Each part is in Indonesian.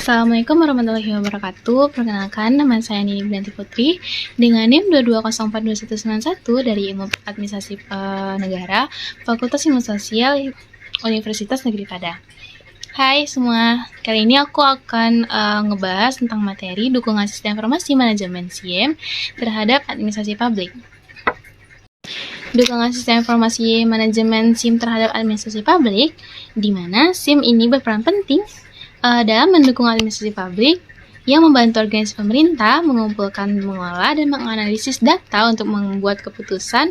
Assalamualaikum warahmatullahi wabarakatuh. Perkenalkan, nama saya Nini Granti Putri dengan NIM 220421191 dari Ilmu Administrasi Negara, Fakultas Ilmu Sosial, Universitas Negeri Padang. Hai semua, kali ini aku akan ngebahas tentang materi dukungan sistem informasi manajemen SIM terhadap administrasi publik. Dukungan sistem informasi manajemen SIM terhadap administrasi publik, di mana SIM ini berperan penting dalam mendukung administrasi publik yang membantu organisasi pemerintah mengumpulkan, mengolah, dan menganalisis data untuk membuat keputusan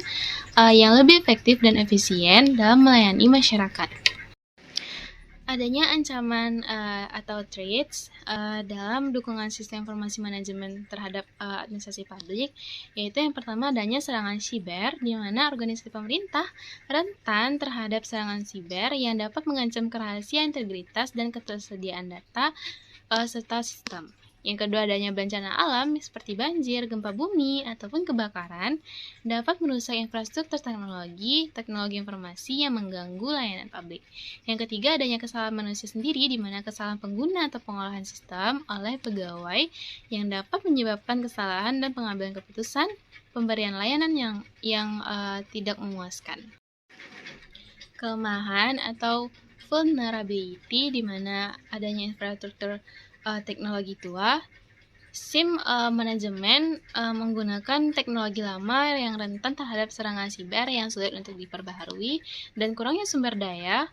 yang lebih efektif dan efisien dalam melayani masyarakat. Adanya ancaman atau threats dalam dukungan sistem informasi manajemen terhadap administrasi publik, yaitu yang pertama adanya serangan siber, di mana organisasi pemerintah rentan terhadap serangan siber yang dapat mengancam kerahasiaan, integritas, dan ketersediaan data serta sistem. Yang kedua adanya bencana alam seperti banjir, gempa bumi, ataupun kebakaran dapat merusak infrastruktur teknologi informasi yang mengganggu layanan publik. Yang ketiga adanya kesalahan manusia sendiri, di mana kesalahan pengguna atau pengolahan sistem oleh pegawai yang dapat menyebabkan kesalahan dan pengambilan keputusan pemberian layanan yang tidak memuaskan. Kelemahan atau vulnerability, di mana adanya infrastruktur teknologi tua, SIM manajemen menggunakan teknologi lama yang rentan terhadap serangan siber yang sulit untuk diperbaharui, dan kurangnya sumber daya,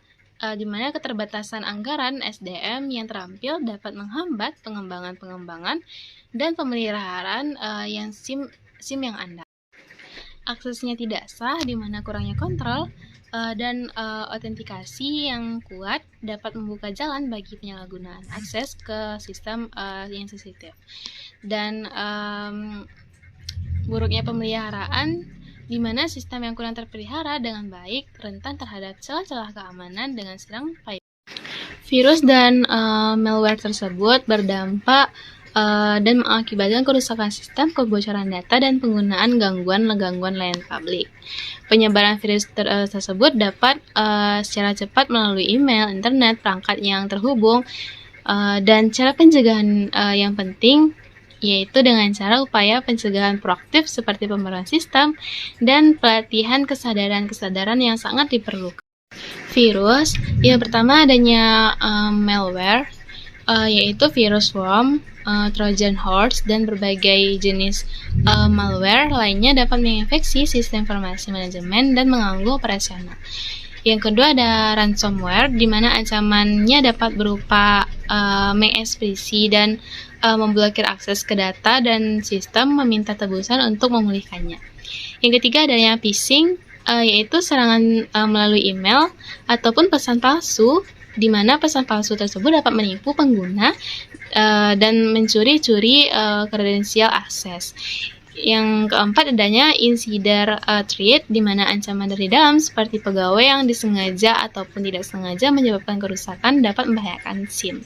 di mana keterbatasan anggaran SDM yang terampil dapat menghambat pengembangan dan pemeliharaan yang SIM yang andal. Aksesnya tidak sah, di mana kurangnya kontrol dan autentikasi yang kuat dapat membuka jalan bagi penyalahgunaan akses ke sistem yang sensitif. Dan buruknya pemeliharaan, di mana sistem yang kurang terpelihara dengan baik rentan terhadap celah-celah keamanan dengan serang virus dan malware tersebut berdampak dan mengakibatkan kerusakan sistem, kebocoran data, dan penggunaan gangguan layanan publik. Penyebaran virus tersebut dapat secara cepat melalui email, internet, perangkat yang terhubung, dan cara pencegahan yang penting yaitu dengan cara upaya pencegahan proaktif seperti pembaruan sistem dan pelatihan kesadaran yang sangat diperlukan. Virus, yang pertama adanya malware, yaitu virus worm, Trojan horse, dan berbagai jenis malware lainnya dapat menginfeksi sistem informasi manajemen dan mengganggu operasional. Yang kedua ada ransomware, di mana ancamannya dapat berupa mengekspresi dan memblokir akses ke data dan sistem, meminta tebusan untuk memulihkannya. Yang ketiga adanya phishing, yaitu serangan melalui email ataupun pesan palsu, di mana pesan palsu tersebut dapat menipu pengguna dan mencuri-curi kredensial akses. Yang keempat adanya insider threat, di mana ancaman dari dalam seperti pegawai yang disengaja ataupun tidak sengaja menyebabkan kerusakan dapat membahayakan SIM.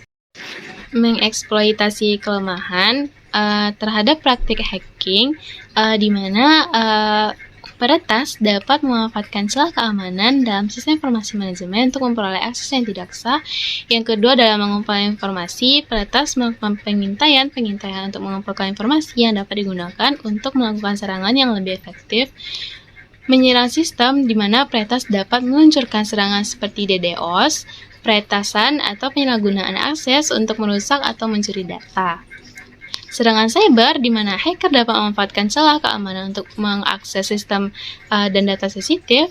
Mengeksploitasi kelemahan terhadap praktik hacking, di mana peretas dapat memanfaatkan celah keamanan dalam sistem informasi manajemen untuk memperoleh akses yang tidak sah. Yang kedua, dalam mengumpulkan informasi, peretas melakukan pengintaian untuk mengumpulkan informasi yang dapat digunakan untuk melakukan serangan yang lebih efektif. Menyerang sistem, di mana peretas dapat meluncurkan serangan seperti DDoS, peretasan, atau penyalahgunaan akses untuk merusak atau mencuri data. Serangan cyber, di mana hacker dapat memanfaatkan celah keamanan untuk mengakses sistem dan data sensitif.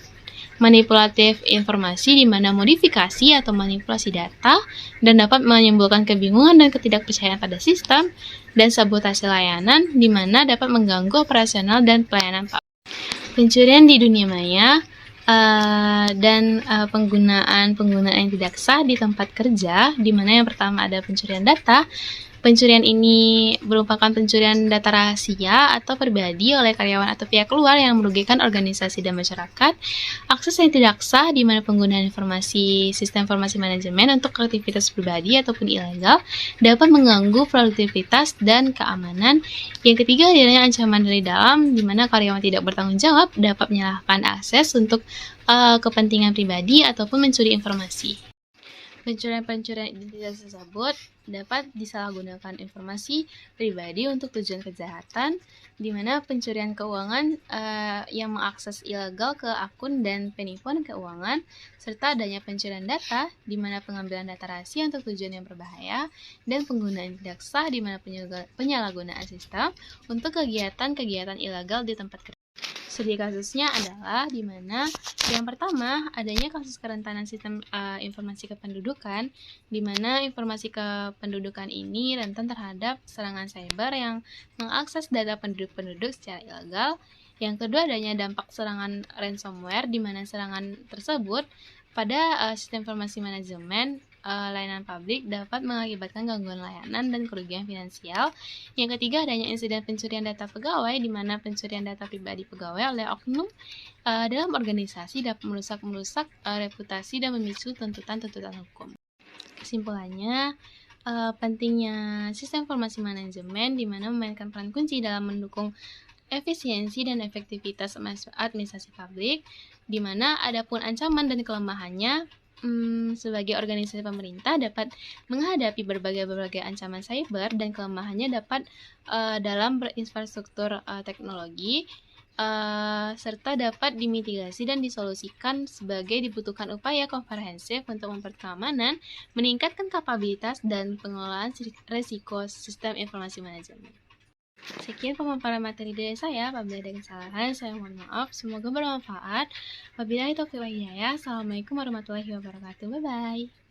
Manipulatif informasi, di mana modifikasi atau manipulasi data dan dapat menimbulkan kebingungan dan ketidakpercayaan pada sistem. Dan sabotase layanan, di mana dapat mengganggu operasional dan pelayanan publik. Pencurian di dunia maya dan penggunaan yang tidak sah di tempat kerja, di mana yang pertama ada pencurian data. Pencurian ini merupakan pencurian data rahasia atau pribadi oleh karyawan atau pihak luar yang merugikan organisasi dan masyarakat. Akses yang tidak sah, di mana penggunaan sistem informasi manajemen untuk aktivitas pribadi ataupun ilegal dapat mengganggu produktivitas dan keamanan. Yang ketiga adalah ancaman dari dalam, di mana karyawan tidak bertanggung jawab dapat menyalahkan akses untuk kepentingan pribadi ataupun mencuri informasi. Pencurian-pencurian identitas tersebut dapat disalahgunakan informasi pribadi untuk tujuan kejahatan, di mana pencurian keuangan yang mengakses ilegal ke akun dan penipuan keuangan, serta adanya pencurian data, di mana pengambilan data rahasia untuk tujuan yang berbahaya, dan penggunaan tidak sah, di mana penyalahgunaan sistem untuk kegiatan-kegiatan ilegal di tempat kerja. Studi kasusnya adalah di mana yang pertama adanya kasus kerentanan sistem informasi kependudukan, di mana informasi kependudukan ini rentan terhadap serangan cyber yang mengakses data penduduk-penduduk secara ilegal. Yang kedua adanya dampak serangan ransomware, di mana serangan tersebut pada sistem informasi manajemen layanan publik dapat mengakibatkan gangguan layanan dan kerugian finansial. Yang ketiga adanya insiden pencurian data pegawai, di mana pencurian data pribadi pegawai oleh oknum dalam organisasi dapat merusak reputasi dan memicu tuntutan-tuntutan hukum. Kesimpulannya, pentingnya sistem informasi manajemen di mana memainkan peran kunci dalam mendukung efisiensi dan efektivitas administrasi publik, di mana adapun ancaman dan kelemahannya sebagai organisasi pemerintah dapat menghadapi berbagai ancaman cyber dan kelemahannya dapat dalam berinfrastruktur teknologi serta dapat dimitigasi dan disolusikan sebagai dibutuhkan upaya komprehensif untuk memperkeamanan, meningkatkan kapabilitas dan pengelolaan risiko sistem informasi manajemen. Sekian pemaparan materi dari saya. Apabila ada kesalahan, saya mohon maaf. Semoga bermanfaat. Wabillahi taufiq wal hidayah. Assalamualaikum warahmatullahi wabarakatuh. Bye-bye.